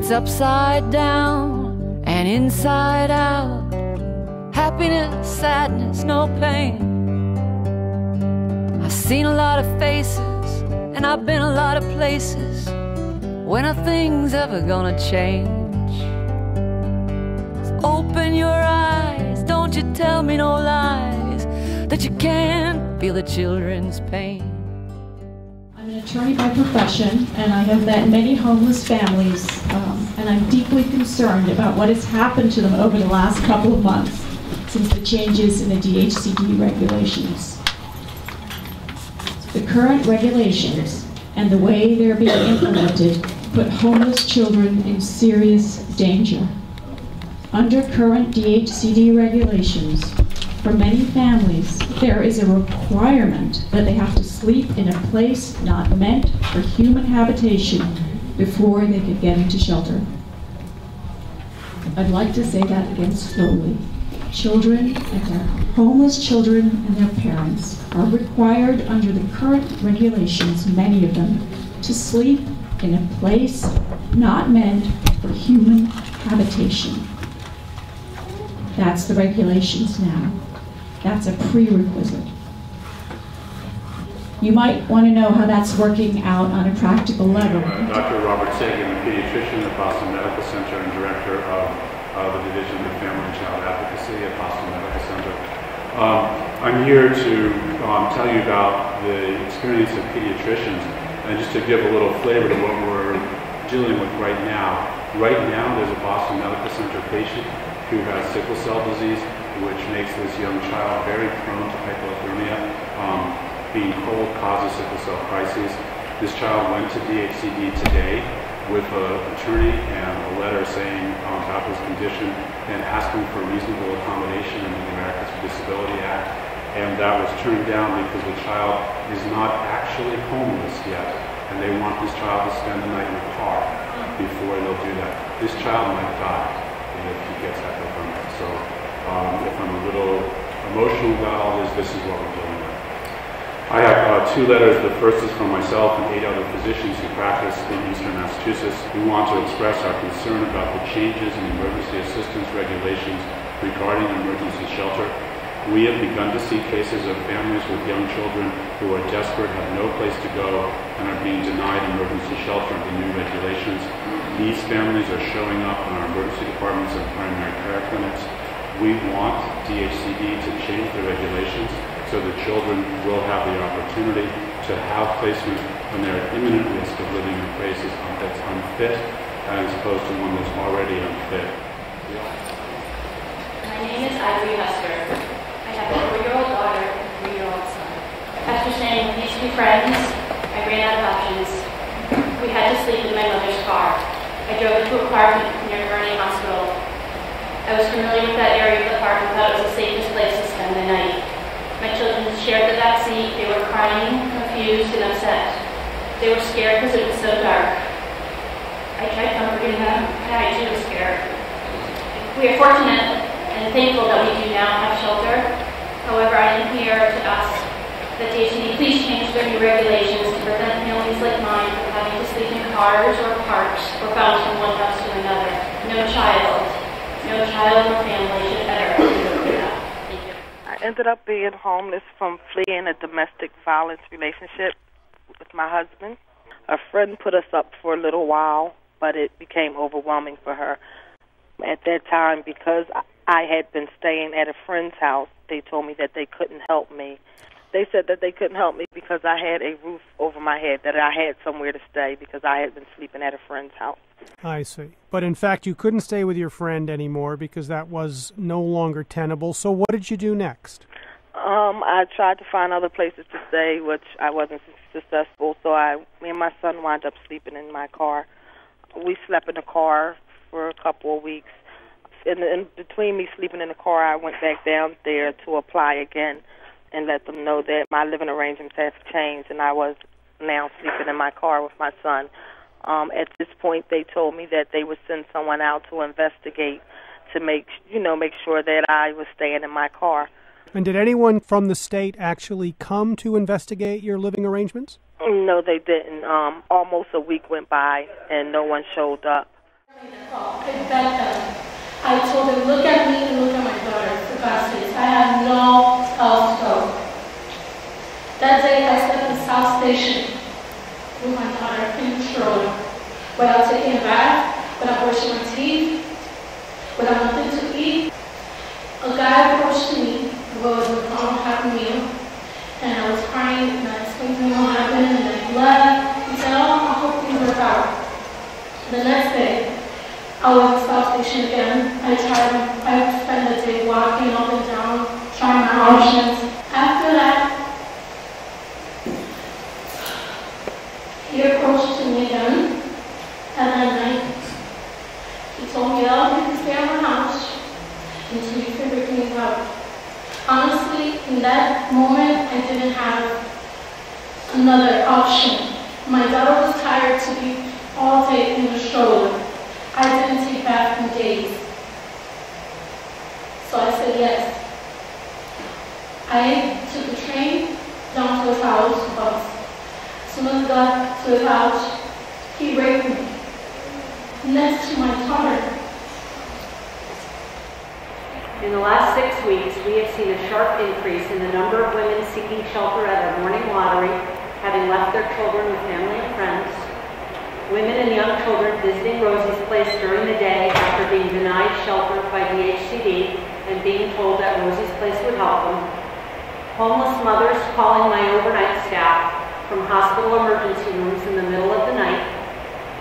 It's upside down and inside out. Happiness, sadness, no pain. I've seen a lot of faces and I've been a lot of places. When are things ever gonna change? So open your eyes, don't you tell me no lies, that you can't feel the children's pain. I'm an attorney by profession, and I have met many homeless families, and I'm deeply concerned about what has happened to them over the last couple of months since the changes in the DHCD regulations. The current regulations and the way they're being implemented put homeless children in serious danger. Under current DHCD regulations, for many families, there is a requirement that they have to sleep in a place not meant for human habitation before they could get into shelter. I'd like to say that again slowly. Children and their homeless children and their parents are required under the current regulations, many of them, to sleep in a place not meant for human habitation. That's the regulations now. That's a prerequisite. You might want to know how that's working out on a practical level. Dr. Robert Sagan, a pediatrician at Boston Medical Center and director of the Division of Family and Child Advocacy at Boston Medical Center. I'm here to tell you about the experience of pediatricians and just to give a little flavor to what we're dealing with right now. Right now, there's a Boston Medical Center patient who has sickle cell disease, which makes this young child very prone to hypothermia. Being cold causes sickle cell crises. This child went to DHCD today with an attorney and a letter saying about his condition and asking for reasonable accommodation in the Americans with Disability Act. And that was turned down because the child is not actually homeless yet. And they want this child to spend the night in a car before they'll do that. This child might die if he gets hypothermia. So if I'm a little emotional about all this is what we're dealing with. I have two letters. The first is from myself and 8 other physicians who practice in Eastern Massachusetts. We want to express our concern about the changes in emergency assistance regulations regarding emergency shelter. We have begun to see cases of families with young children who are desperate, have no place to go, and are being denied emergency shelter under new regulations. These families are showing up in our emergency departments and primary care clinics. We want DHCD to change the regulations so the children will have the opportunity to have placement when they're at imminent risk of living in places that's unfit as opposed to one that's already unfit. My name is Ivory Husker. I have a 4-year-old daughter and a 3-year-old son. After staying with these 2 friends, I ran out of options. We had to sleep in my mother's car. I drove into a park near Gurney Hospital. I was familiar with that area of the park and thought it was the safest place to spend the night. My children shared the back seat. They were crying, confused, and upset. They were scared because it was so dark. I tried comforting them, and I too was scared. We are fortunate and thankful that we do now have shelter. However, I am here to ask that DHCD please change their new regulations to prevent families like mine from having to sleep in cars or parks or bounce from one house to another. No child or family should ever have to go through that. Thank you. I ended up being homeless from fleeing a domestic violence relationship with my husband. A friend put us up for a little while, but it became overwhelming for her. At that time, because I had been staying at a friend's house, they told me that they couldn't help me. They said that they couldn't help me because I had a roof over my head, that I had somewhere to stay because I had been sleeping at a friend's house. I see. But in fact, you couldn't stay with your friend anymore because that was no longer tenable. So what did you do next? I tried to find other places to stay, which I wasn't successful. So me and my son wound up sleeping in my car. We slept in the car for a couple of weeks. In between me sleeping in the car, I went back down there to apply again and let them know that my living arrangements have changed and I was now sleeping in my car with my son. At this point, they told me that they would send someone out to investigate to make sure that I was staying in my car. And did anyone from the state actually come to investigate your living arrangements? No, they didn't. Almost a week went by and no one showed up. I begged them. I told them, look at me and look at my daughter, for God's sake. I have no else to go. That day, I slept in South Station with my daughter in the stroller, without taking a bath, without brushing my teeth, without nothing to eat. A guy approached me, was a Happy Meal, and I was crying, and I explained to him what happened, and then he left. He said, oh, I hope things work out. The next day, I was at South Station again. I spent the day walking up and down, trying my options. After that, he approached me again, and then he told me that I could stay at my house until we figure things out. Honestly, in that moment, I didn't have another option. My daughter was tired to be all day in the stroller. I didn't take bath in days. So I said yes. I took the train down to his house, bus. As soon as I got to his house, he raped me next to my daughter. In the last 6 weeks, we have seen a sharp increase in the number of women seeking shelter at our morning lottery, having left their children with family and friends. Women and young children visiting Rosie's Place during the day after being denied shelter by DHCD and being told that Rosie's Place would help them. Homeless mothers calling my overnight staff from hospital emergency rooms in the middle of the night,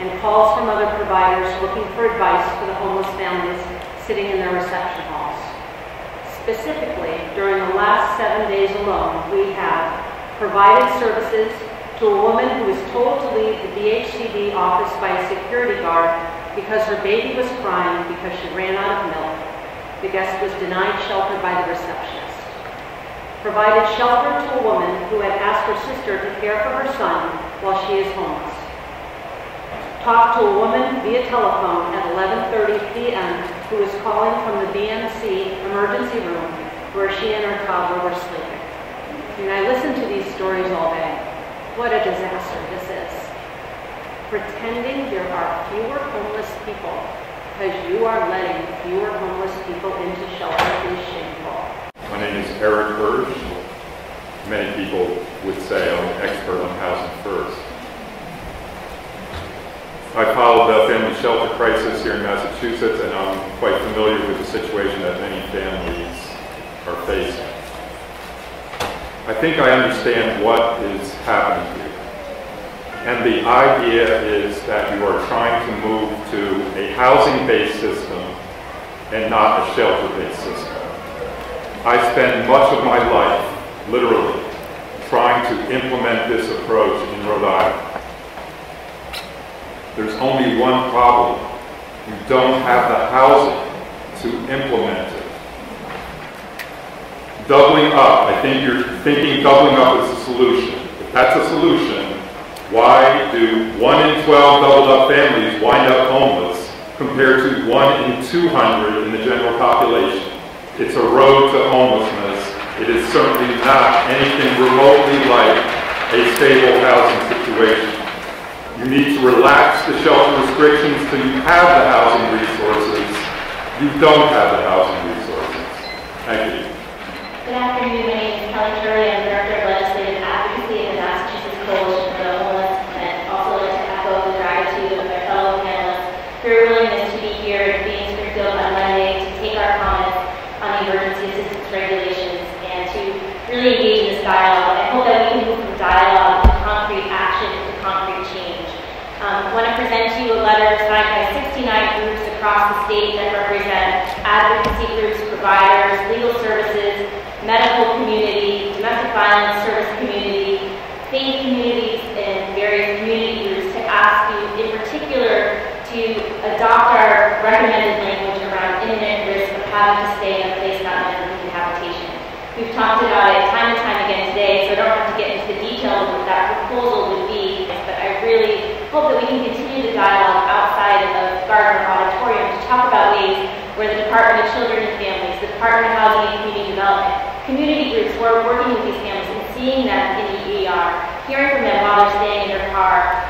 and calls from other providers looking for advice for the homeless families sitting in their reception halls. Specifically, during the last 7 days alone, we have provided services to a woman who was told to leave the DHCD office by a security guard because her baby was crying because she ran out of milk. The guest was denied shelter by the receptionist. Provided shelter to a woman who had asked her sister to care for her son while she is homeless. Talked to a woman via telephone at 11:30 p.m. who was calling from the BMC emergency room where she and her toddler were sleeping. And I listened to these stories all day. What a disaster this is. Pretending there are fewer homeless people because you are letting fewer homeless people into shelter is shameful. My name is Eric Hirsch. Many people would say I'm an expert on housing first. I followed the family shelter crisis here in Massachusetts, and I'm quite familiar with the situation that many families are facing. I think I understand what is happening here. And the idea is that you are trying to move to a housing-based system and not a shelter-based system. I spend much of my life, literally, trying to implement this approach in Rhode Island. There's only one problem. You don't have the housing to implement it. Doubling up, I think you're thinking doubling up is a solution. If that's a solution, why do 1 in 12 doubled up families wind up homeless compared to 1 in 200 in the general population? It's a road to homelessness. It is certainly not anything remotely like a stable housing situation. You need to relax the shelter restrictions till you have the housing resources. You don't have the housing resources. Thank you. Good afternoon. My name is Kelly Shirley. I'm Director of Legislative Advocacy in the Massachusetts Coalition for the Homeless, and I'd also like to echo the gratitude of my fellow panelists for your willingness to be here and be in Springfield on Monday to take our comments on the emergency assistance regulations and to really engage in this dialogue. I hope that we can move from dialogue to concrete action to concrete change. I want to present to you a letter signed by 69 groups across the state that represent advocacy groups, providers, legal services, medical community, domestic violence service community, faith communities, and various community groups to ask you in particular to adopt our recommended language around imminent risk of having to stay in a place not meant for habitation. We've talked about it time and time again today, so I don't have to get into the details of what that proposal would be, but I really hope that we can continue the dialogue outside of Gardner Auditorium to talk about ways where the Department of Children and Families, the Department of Housing and Community Development, community groups who are working with these families and seeing them in the ER, hearing from them while they're staying in their car,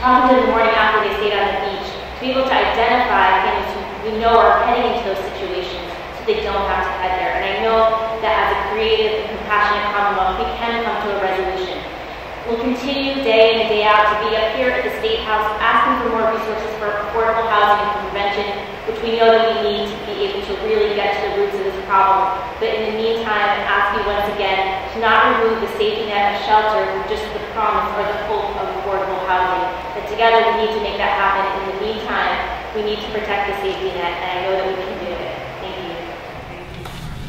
talking to them the morning after they stayed on the beach, be able to identify families who we know are heading into those situations so they don't have to head there. And I know that as a creative and compassionate Commonwealth, we can come to a resolution. We'll continue day in and day out to be up here at the State House asking for more resources for affordable housing and prevention, which we know that we need to be able to really get to the roots of this problem. But in the meantime, I ask you once again to not remove the safety net of shelter from just the promise or the hope of affordable housing. That together we need to make that happen. In the meantime, we need to protect the safety net, and I know that we can do it. Thank you.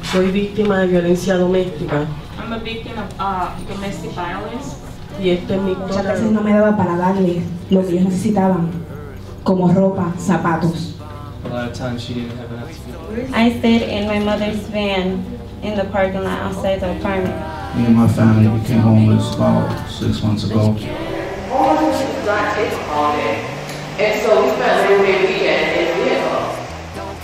Soy víctima de violencia doméstica. I'm a victim of domestic violence. Y este es mi Muchas veces no me daba para darles lo que ellos necesitaban, como ropa, zapatos. A lot of times she didn't have enough to eat. I stayed in my mother's van in the parking lot outside the apartment. Me and my family became homeless about 6 months ago. Homelessness does not take all day, and so we spent Labor Day weekend in vehicles.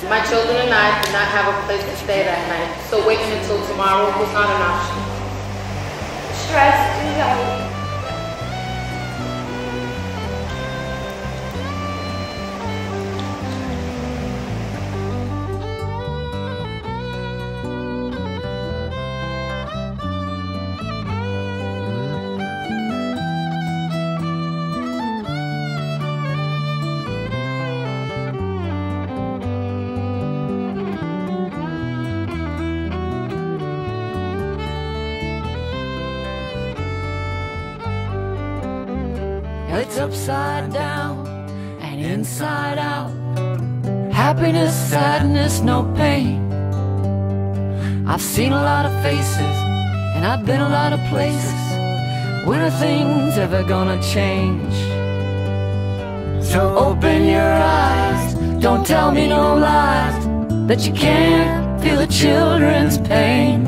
My children and I did not have a place to stay that night, so waiting until tomorrow was not an option. Stress, anxiety. It's upside down and inside out. Happiness, sadness, no pain. I've seen a lot of faces and I've been a lot of places. When are things ever gonna change? So open your eyes, don't tell me no lies, that you can't feel the children's pain.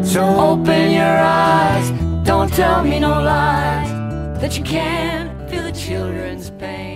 So open your eyes, don't tell me no lies, that you can't feel the children's pain.